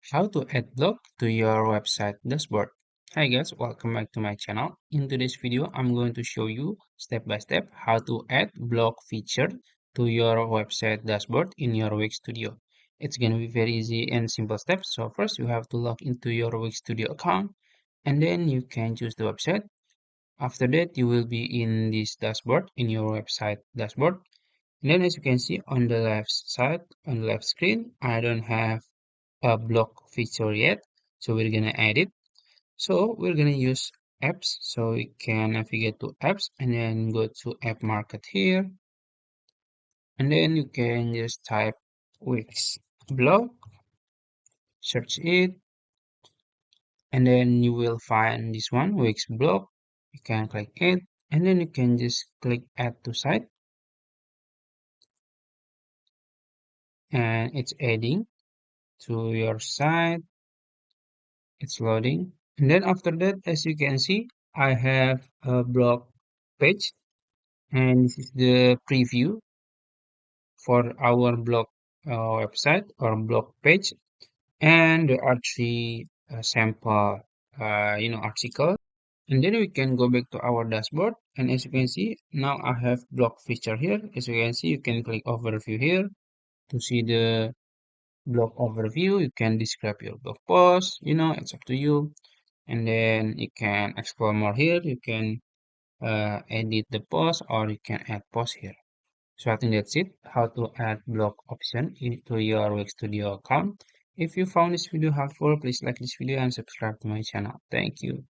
How to add blog to your website dashboard. Hi guys, welcome back to my channel. In today's video, I'm going to show you step by step how to add blog feature to your website dashboard in your Wix Studio. It's going to be very easy and simple steps. So first you have to log into your Wix Studio account and then you can choose the website. After that, you will be in this dashboard in your website dashboard. And then as you can see on the left side, on the left screen, I don't have a block feature yet, so we're gonna add it. So we're gonna use apps, so we can navigate to apps and then go to app market here, and then you can just type Wix blog, search it, and then you will find this one, Wix blog. You can click it, and then you can just click add to site, and it's adding to your site. It's loading, and then after that, as you can see, I have a blog page, and this is the preview for our blog website or blog page, and there are three sample article, and then we can go back to our dashboard, and as you can see now I have blog feature here. As you can see, you can click overview here to see the blog overview. You can describe your blog post, it's up to you, and then you can explore more here. You can edit the post or you can add post here. So I think that's it, how to add block option into your Wix Studio account. If you found this video helpful, please like this video and subscribe to my channel. Thank you.